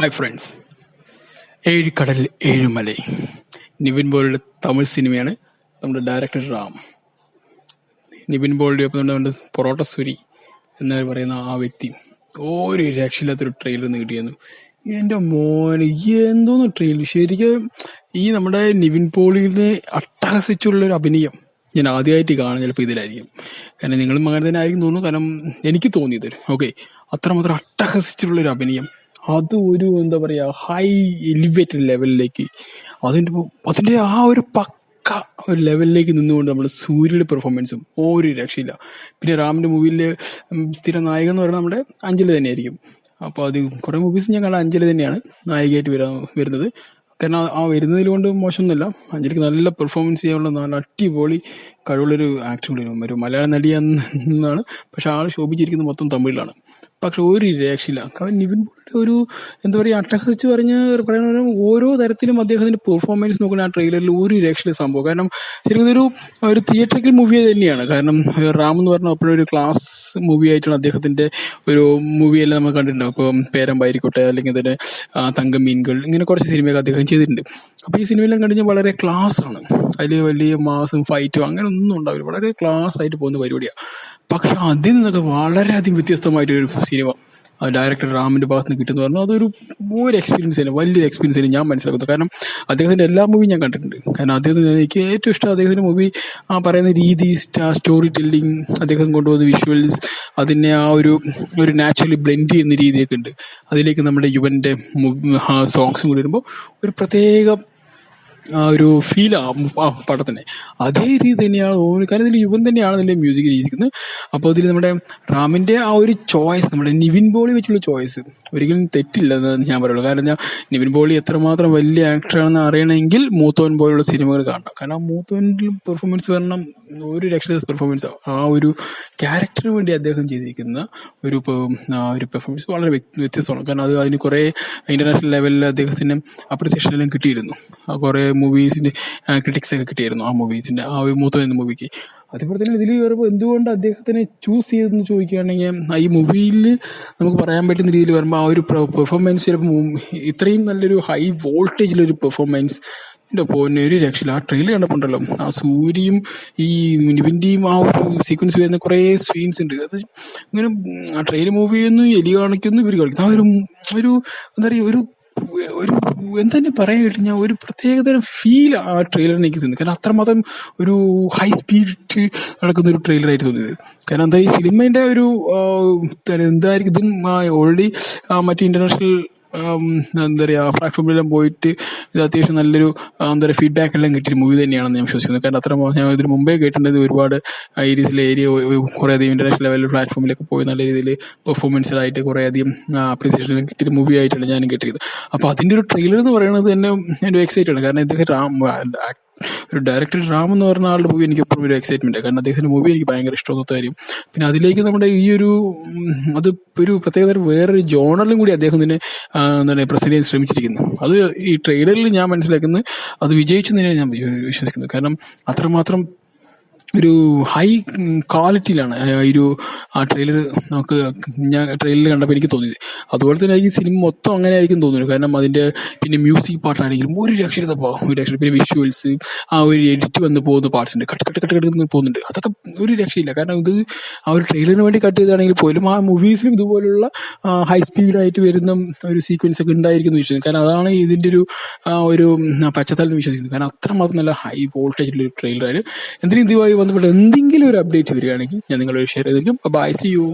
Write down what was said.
Hi friends. ഏഴ് കടൽ ഏഴുമലൈ നിവിൻ പോളിയുടെ തമിഴ് സിനിമയാണ് നമ്മുടെ ഡയറക്ടർ റാം. നിവിൻ പോളിയുടെ ഒപ്പം നമ്മുടെ പൊറോട്ട സുരി എന്ന് പറയുന്ന ആ വ്യക്തി ഒരു രക്ഷയില്ലാത്തൊരു ട്രെയിലർ കിട്ടിയിരുന്നു. എൻ്റെ മോന് എന്തോന്ന് ട്രെയിലർ! ശരിക്കും ഈ നമ്മുടെ നിവിൻ പോളിനെ അട്ടഹസിച്ചുള്ളൊരു അഭിനയം ഞാൻ ആദ്യമായിട്ട് കാണാൻ ചിലപ്പോൾ ഇതിലായിരിക്കും. കാരണം നിങ്ങളും അങ്ങനെ തന്നെ ആയിരിക്കും തോന്നുന്നു. കാരണം എനിക്ക് തോന്നിയത് ഓക്കെ, അത്രമാത്രം അട്ടഹസിച്ചുള്ളൊരു അഭിനയം, അത് ഒരു എന്താ പറയാ ഹൈ എലിവേറ്റഡ് ലെവലിലേക്ക്, അതിന്റെ ആ ഒരു പക്ക ഒരു ലെവലിലേക്ക് നിന്നുകൊണ്ട് നമ്മൾ സൂര്യയുടെ പെർഫോമൻസും ഒരു രക്ഷയില്ല. പിന്നെ റാമിന്റെ മൂവിയിലെ സ്ഥിരം നായകൻ എന്ന് പറയുന്നത് നമ്മുടെ അഞ്ജലി തന്നെയായിരിക്കും. അപ്പോൾ അത് കുറെ മൂവീസ് ഞാൻ കാണാൻ അഞ്ജലി തന്നെയാണ് നായികയായിട്ട് വരുന്നത്. കാരണം ആ വരുന്നതിൽ കൊണ്ട് മോശമൊന്നുമില്ല. അഞ്ജലിക്ക് നല്ല പെർഫോമൻസ് ചെയ്യാനുള്ള നല്ല അടിപൊളി കഴിവുള്ളൊരു ആക്ടിങ് കൂടിയാണ്. ഒരു മലയാള നടിയെന്നാണ്, പക്ഷെ ആൾ ശോഭിച്ചിരിക്കുന്നത് മൊത്തം തമിഴിലാണ്. പക്ഷെ ഒരു രക്ഷയില്ല. കാരണം നിവിൻ പോളിയുടെ ഒരു എന്താ പറയുക അട്ടഹസിച്ച് പറയുന്ന ഓരോ തരത്തിലും അദ്ദേഹത്തിന്റെ പെർഫോമൻസ് നോക്കുന്ന ആ ട്രെയിലറിൽ ഒരു രക്ഷയില്ല സംഭവം. കാരണം ശരിക്കും ഒരു തിയേറ്ററിക്കൽ മൂവി തന്നെയാണ്. കാരണം റാം എന്ന് പറഞ്ഞാൽ അപ്പോഴും ഒരു ക്ലാസ് മൂവി ആയിട്ടാണ് അദ്ദേഹത്തിന്റെ ഒരു മൂവിയെല്ലാം നമ്മൾ കണ്ടിട്ടുണ്ടാവും. ഇപ്പോൾ പേരമ്പായിരിക്കോട്ടെ, അല്ലെങ്കിൽ തന്നെ തങ്കമീൻകൾ, ഇങ്ങനെ കുറച്ച് സിനിമയൊക്കെ അദ്ദേഹം ചെയ്തിട്ടുണ്ട്. അപ്പൊ ഈ സിനിമയെല്ലാം കണ്ടുകഴിഞ്ഞാൽ വളരെ ക്ലാസ് ആണ്. അതിൽ വലിയ മാസും ഫൈറ്റും അങ്ങനെ ഒന്നും ഉണ്ടാവില്ല. വളരെ ക്ലാസ് ആയിട്ട് പോകുന്ന പരിപാടിയാണ്. പക്ഷെ അതിൽ നിന്നൊക്കെ വളരെയധികം വ്യത്യസ്തമായിട്ടൊരു സിനിമ ഡയറക്ടർ റാമിന്റെ ഭാഗത്ത് നിന്ന് കിട്ടുന്ന പറഞ്ഞാൽ അതൊരു എക്സ്പീരിയൻസ് തന്നെ, വലിയൊരു എക്സ്പീരിയൻസ് തന്നെ ഞാൻ മനസ്സിലാക്കുന്നത്. കാരണം അദ്ദേഹത്തിന്റെ എല്ലാ മൂവിയും ഞാൻ കണ്ടിട്ടുണ്ട്. കാരണം എനിക്ക് ഏറ്റവും ഇഷ്ടം അദ്ദേഹത്തിന്റെ മൂവി പറയുന്ന രീതി, സ്റ്റോറി ടെല്ലിങ്, അദ്ദേഹം കൊണ്ടുപോകുന്ന വിഷ്വൽസ്, അതിനെ ആ ഒരു നാച്ചുറലി ബ്ലെൻഡ് ചെയ്യുന്ന രീതിയൊക്കെ ഉണ്ട്. അതിലേക്ക് നമ്മുടെ യുവന്റെ സോങ്സും കൂടി വരുമ്പോൾ ഒരു പ്രത്യേക ഒരു ഫീൽ ആ പടത്തിന് അതേ രീതി തന്നെയാണ് തോന്നുന്നത്. കാരണം ഇതിൽ യുവൻ തന്നെയാണ് അതിന്റെ മ്യൂസിക് ചെയ്തിരിക്കുന്നത്. അപ്പോൾ ഇതിൽ നമ്മുടെ റാമിന്റെ ആ ഒരു ചോയ്സ്, നമ്മുടെ നിവിൻ പോളി വെച്ചുള്ള ചോയ്സ് ഒരിക്കലും തെറ്റില്ല എന്ന് ഞാൻ പറയുള്ളൂ. കാരണം നിവിൻ പോളി എത്രമാത്രം വലിയ ആക്ടറാണെന്ന് അറിയണമെങ്കിൽ മൂത്തോൻ പോലുള്ള സിനിമകൾ കാണണം. കാരണം ആ മൂത്തോനിൽ പെർഫോമൻസ് വരണം, ഒരു രക്ഷ പെർഫോമൻസ്. ആ ഒരു ക്യാരക്ടറിന് വേണ്ടി അദ്ദേഹം ചെയ്തിരിക്കുന്ന ഒരു പെർഫോമൻസ് വളരെ വ്യത്യസ്തമാണ്. കാരണം അതിന് കുറെ ഇന്റർനാഷണൽ ലെവലിൽ അദ്ദേഹത്തിന് അപ്രിസിയേഷൻ എല്ലാം കിട്ടിയിരുന്നു. കുറെ മൂവീസിന്റെ ക്രിറ്റിക്സ് ഒക്കെ കിട്ടിയായിരുന്നു ആ മൂവീസിന്റെ, ആ ഒരു മൂത്തോ എന്ന മൂവിക്ക്. അതേപോലെ തന്നെ ഇതിൽ വരുമ്പോൾ എന്തുകൊണ്ട് അദ്ദേഹത്തിനെ ചൂസ് ചെയ്തെന്ന് ചോദിക്കുകയാണെങ്കിൽ, ഈ മൂവിയിൽ നമുക്ക് പറയാൻ പറ്റുന്ന രീതിയിൽ വരുമ്പോൾ ആ ഒരു പെർഫോമൻസ് ചിലപ്പോൾ ഇത്രയും നല്ലൊരു ഹൈ വോൾട്ടേജിലൊരു പെർഫോമൻസ് എൻ്റെ പോന്നെ ഒരു രക്ഷയില്ല. ആ ട്രെയിലർ കണ്ടപ്പോണ്ടല്ലോ, ആ സൂര്യയും ഈ നിവിന്റെയും ആ ഒരു സീക്വൻസ് വരുന്ന കുറേ സീൻസ് ഉണ്ട്. അത് ഇങ്ങനെ ആ ട്രെയിലർ മൂവിയൊന്നും എലി കാണിക്കുന്നു, ഇവർ കാണിക്കുന്നു. ആ ഒരു എന്താ പറയുക, ഒരു എന്താ പറയാൻ കഴിഞ്ഞാൽ ഒരു പ്രത്യേകതരം ഫീൽ ആ ട്രെയിലറിന് എനിക്ക് തോന്നി. കാരണം അത്രമാത്രം ഒരു ഹൈ സ്പീഡ് നടക്കുന്ന ഒരു ട്രെയിലറായിട്ട് തോന്നിയത്. കാരണം എന്താ, ഈ സിനിമയുടെ ഒരു എന്തായിരിക്കും ഇതും ഓൾറെഡി മറ്റു ഇന്റർനാഷണൽ എന്താ പറയുക പ്ലാറ്റ്ഫോമിലെല്ലാം പോയിട്ട് ഇത് അത്യാവശ്യം നല്ലൊരു എന്താ പറയുക ഫീഡ്ബാക്ക് എല്ലാം കിട്ടിയ മൂവി തന്നെയാണെന്ന് ഞാൻ വിശ്വസിക്കുന്നത്. കാരണം അത്ര ഞാൻ ഇതിന് മുമ്പേ കേട്ടിട്ടുണ്ട് ഒരുപാട് ഏരിയ കുറേ അധികം ഇന്റർനാഷണൽ ലെവൽ പ്ലാറ്റ്ഫോമിലൊക്കെ പോയി നല്ല രീതിയിൽ പെർഫോമൻസിലായിട്ട് കുറേ അധികം അപ്രീസിയേഷൻ കിട്ടിയ മൂവി ആയിട്ടാണ് ഞാനും കേട്ടിരിക്കുന്നത്. അപ്പോൾ അതിൻ്റെ ഒരു ട്രെയിലർ എന്ന് പറയുന്നത് തന്നെ എൻ്റെ എക്സൈറ്റഡ് ആണ്. കാരണം ഇദ്ദേഹം ഒരു ഡയറക്ടർ റാം എന്ന് പറഞ്ഞ ആളുടെ മൂവി എനിക്ക് എപ്പോഴും ഒരു എക്സൈറ്റ്മെന്റ്. കാരണം അദ്ദേഹത്തിന്റെ മൂവി എനിക്ക് ഭയങ്കര ഇഷ്ടമൊത്ത കാര്യം. പിന്നെ അതിലേക്ക് നമ്മുടെ ഈ അത് ഒരു പ്രത്യേകത വേറൊരു ജോണറിലും കൂടി അദ്ദേഹം തന്നെ എന്താണ് പ്രസന്റ് ചെയ്യാൻ ശ്രമിച്ചിരിക്കുന്നു. അത് ഈ ട്രെയിലറിൽ ഞാൻ മനസ്സിലാക്കുന്നത് അത് വിജയിച്ചു തന്നെയാണ് ഞാൻ വിശ്വസിക്കുന്നത്. കാരണം അത്രമാത്രം ഒരു ഹൈ ക്വാളിറ്റിയിലാണ് ആ ട്രെയിലർ നമുക്ക് ഞാൻ ട്രെയിലർ കണ്ടപ്പോൾ എനിക്ക് തോന്നിയത്. അതുപോലെ തന്നെ ഈ സിനിമ മൊത്തം അങ്ങനെ ആയിരിക്കും തോന്നുന്നു. കാരണം അതിന്റെ പിന്നെ മ്യൂസിക് പാർട്ടാണെങ്കിലും ഒരു രക്ഷയില്ലപ്പോൾ പിന്നെ വിഷ്വൽസ്, ആ ഒരു എഡിറ്റ് വന്ന് പോകുന്ന പാർട്സ് ഉണ്ട്, കട്ട് പോകുന്നുണ്ട്. അതൊക്കെ ഒരു രക്ഷയില്ല. കാരണം ഇത് ആ ഒരു ട്രെയിലറിന് വേണ്ടി കട്ട് ചെയ്താണെങ്കിൽ പോലും ആ മൂവീസിലും ഇതുപോലുള്ള ഹൈ സ്പീഡായിട്ട് വരുന്ന ഒരു സീക്വൻസ് ഒക്കെ ഉണ്ടായിരിക്കും എന്ന് വിശ്വസിക്കുന്നു. കാരണം അതാണ് ഇതിന്റെ ഒരു പശ്ചാത്തലം വിശ്വസിക്കുന്നത്. കാരണം അത്രമാത്രം നല്ല ഹൈ വോൾട്ടേജിലുള്ള ഒരു ട്രെയിലറാണ്. എന്തിനും ഇതുമായി ബന്ധപ്പെട്ട് എന്തെങ്കിലും ഒരു അപ്ഡേറ്റ് വരികയാണെങ്കിൽ ഞാൻ നിങ്ങളോട് ഷെയർ ചെയ്തിരിക്കും. Bye, see U.